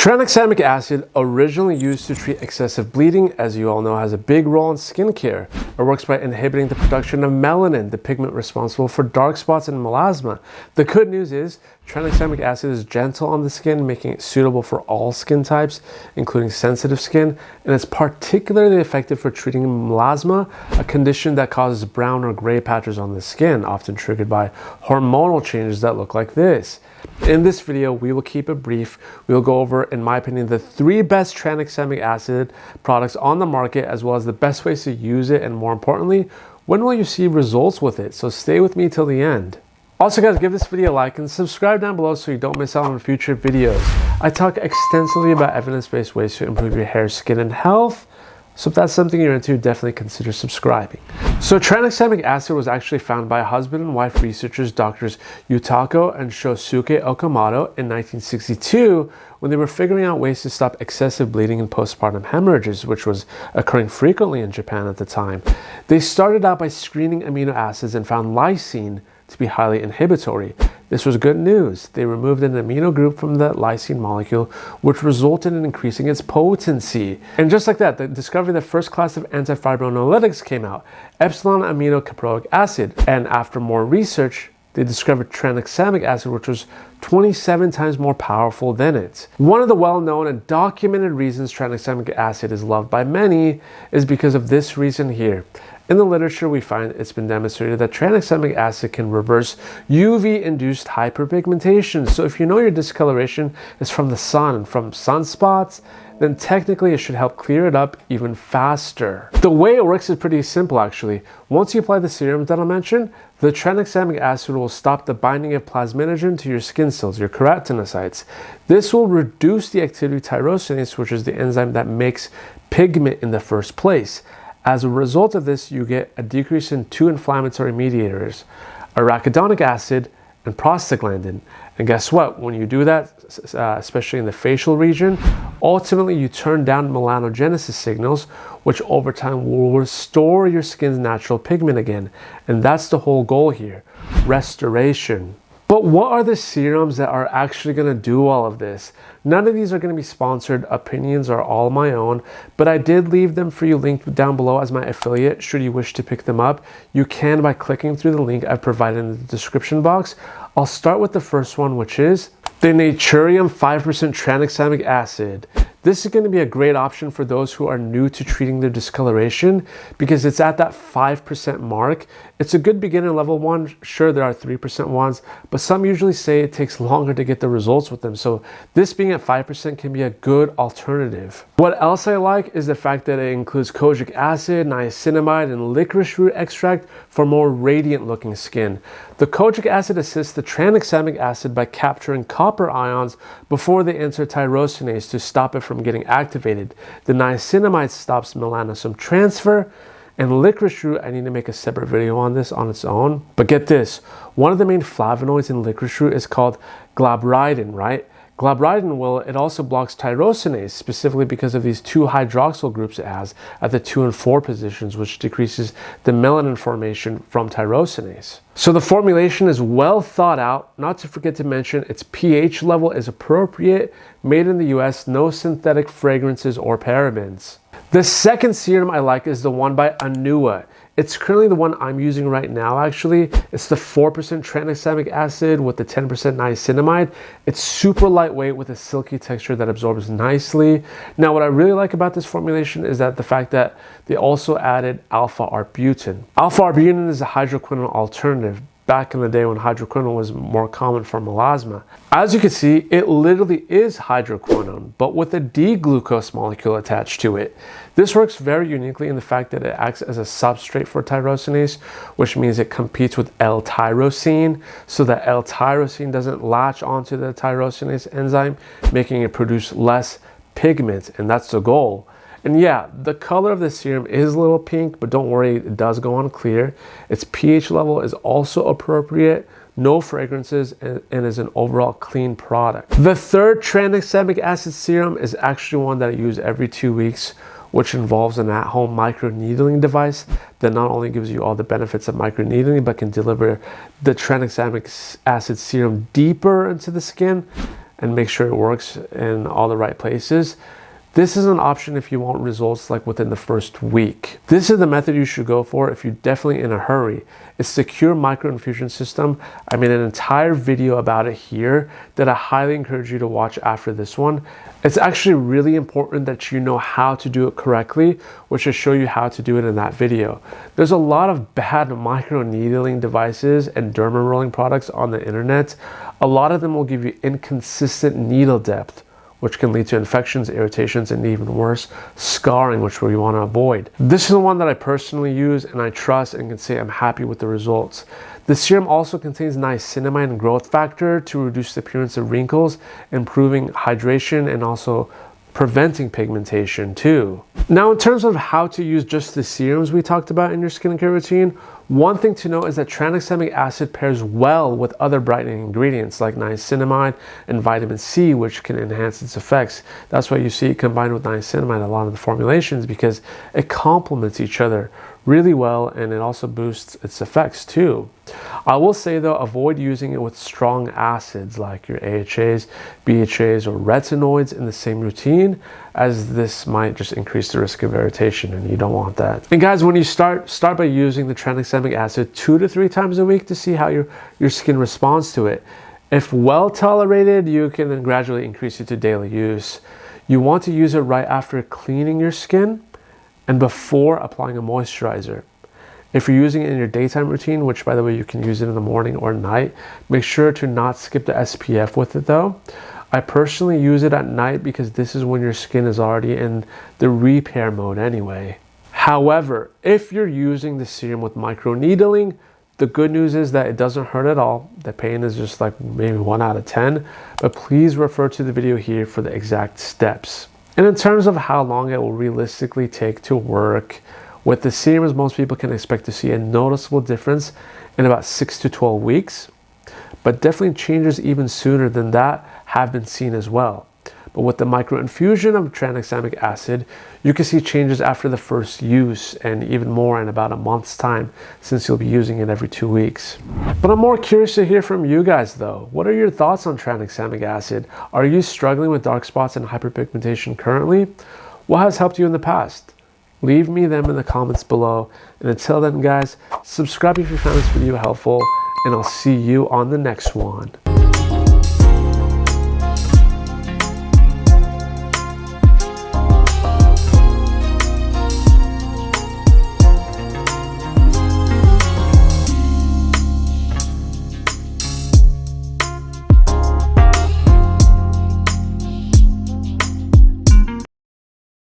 Tranexamic acid, originally used to treat excessive bleeding, as you all know, has a big role in skincare. It works by inhibiting the production of melanin, the pigment responsible for dark spots and melasma. The good news is, tranexamic acid is gentle on the skin, making it suitable for all skin types, including sensitive skin, and it's particularly effective for treating melasma, a condition that causes brown or gray patches on the skin, often triggered by hormonal changes that look like this. In this video, we will keep it brief. We will go over, in my opinion, the 3 best tranexamic acid products on the market, as well as the best ways to use it, and more importantly, when will you see results with it? So stay with me till the end. Also guys, give this video a like and subscribe down below so you don't miss out on future videos. I talk extensively about evidence-based ways to improve your hair, skin, and health. So if that's something you're into, definitely consider subscribing. So tranexamic acid was actually found by husband and wife researchers, Drs. Yutaka and Shosuke Okamoto, in 1962 when they were figuring out ways to stop excessive bleeding and postpartum hemorrhages, which was occurring frequently in Japan at the time. They started out by screening amino acids and found lysine to be highly inhibitory. This was good news. They removed an amino group from the lysine molecule, which resulted in increasing its potency. And just like that, the discovery of the first class of antifibrinolytics came out, epsilon amino caproic acid. And after more research, they discovered tranexamic acid, which was 27 times more powerful than it. One of the well-known and documented reasons tranexamic acid is loved by many is because of this reason here. In the literature, we find it's been demonstrated that tranexamic acid can reverse UV-induced hyperpigmentation. So if you know your discoloration is from the sun and from sunspots, then technically it should help clear it up even faster. The way it works is pretty simple actually. Once you apply the serums that I mentioned, the tranexamic acid will stop the binding of plasminogen to your skin cells, your keratinocytes. This will reduce the activity of tyrosinase, which is the enzyme that makes pigment in the first place. As a result of this, you get a decrease in 2 inflammatory mediators, arachidonic acid and prostaglandin. And guess what? When you do that, especially in the facial region, ultimately you turn down melanogenesis signals, which over time will restore your skin's natural pigment again. And that's the whole goal here, restoration. But what are the serums that are actually going to do all of this? None of these are going to be sponsored. Opinions are all my own, but I did leave them for you linked down below as my affiliate. Should you wish to pick them up, you can by clicking through the link I've provided in the description box. I'll start with the first one, which is the Naturium 5% tranexamic acid. This is going to be a great option for those who are new to treating their discoloration because it's at that 5% mark. It's a good beginner level one. Sure, there are 3% ones, but some usually say it takes longer to get the results with them. So this being at 5% can be a good alternative. What else I like is the fact that it includes kojic acid, niacinamide, and licorice root extract for more radiant looking skin. The kojic acid assists the tranexamic acid by capturing copper ions before they enter tyrosinase to stop it from getting activated. The niacinamide stops melanosome transfer, and licorice root, I need to make a separate video on this on its own. But get this, one of the main flavonoids in licorice root is called glabridin, right? Glabridin, well, it also blocks tyrosinase, specifically because of these 2 hydroxyl groups it has at the 2 and 4 positions, which decreases the melanin formation from tyrosinase. So the formulation is well thought out. Not to forget to mention its pH level is appropriate, made in the US, no synthetic fragrances or parabens. The second serum I like is the one by Anua. It's currently the one I'm using right now actually. It's the 4% tranexamic acid with the 10% niacinamide. It's super lightweight with a silky texture that absorbs nicely. Now what I really like about this formulation is that the fact that they also added alpha-arbutin. Alpha-arbutin is a hydroquinone alternative. Back in the day when hydroquinone was more common for melasma. As you can see, it literally is hydroquinone, but with a D-glucose molecule attached to it. This works very uniquely in the fact that it acts as a substrate for tyrosinase, which means it competes with L-tyrosine, so that L-tyrosine doesn't latch onto the tyrosinase enzyme, making it produce less pigment, and that's the goal. And yeah, the color of the serum is a little pink, but don't worry, it does go on clear. Its pH level is also appropriate, no fragrances, and is an overall clean product. The third tranexamic acid serum is actually one that I use every 2 weeks, which involves an at-home micro-needling device that not only gives you all the benefits of micro-needling, but can deliver the tranexamic acid serum deeper into the skin. and make sure it works in all the right places. This is an option if you want results like within the first week. This is the method you should go for if you're definitely in a hurry. It's the Qure Micro-Infusion system. I made an entire video about it here that I highly encourage you to watch after this one. It's actually really important that you know how to do it correctly, which I show you how to do it in that video. There's a lot of bad micro needling devices and derma rolling products on the internet. A lot of them will give you inconsistent needle depth, which can lead to infections, irritations, and even worse, scarring, which we want to avoid. This is the one that I personally use and I trust and can say I'm happy with the results. The serum also contains niacinamide and growth factor to reduce the appearance of wrinkles, improving hydration, and also preventing pigmentation too. Now, in terms of how to use just the serums we talked about in your skincare routine, one thing to note is that tranexamic acid pairs well with other brightening ingredients like niacinamide and vitamin C, which can enhance its effects. That's why you see it combined with niacinamide in a lot of the formulations, because it complements each other really well and it also boosts its effects too. I will say though, avoid using it with strong acids like your AHAs, BHAs, or retinoids in the same routine, as this might just increase the risk of irritation and you don't want that. And guys, when you start by using the tranexamic acid 2 to 3 times a week to see how your skin responds to it. If well tolerated, you can then gradually increase it to daily use. You want to use it right after cleaning your skin and before applying a moisturizer. If you're using it in your daytime routine, which by the way, you can use it in the morning or night, make sure to not skip the SPF with it though. I personally use it at night because this is when your skin is already in the repair mode anyway. However, if you're using the serum with microneedling, the good news is that it doesn't hurt at all. The pain is just like maybe 1 out of 10, but please refer to the video here for the exact steps. And in terms of how long it will realistically take to work, with the serums, most people can expect to see a noticeable difference in about 6 to 12 weeks, but definitely changes even sooner than that have been seen as well. But with the micro-infusion of tranexamic acid, you can see changes after the first use and even more in about a month's time, since you'll be using it every 2 weeks. But I'm more curious to hear from you guys though. What are your thoughts on tranexamic acid? Are you struggling with dark spots and hyperpigmentation currently? What has helped you in the past? Leave me them in the comments below. And until then guys, subscribe if you found this video helpful, and I'll see you on the next one.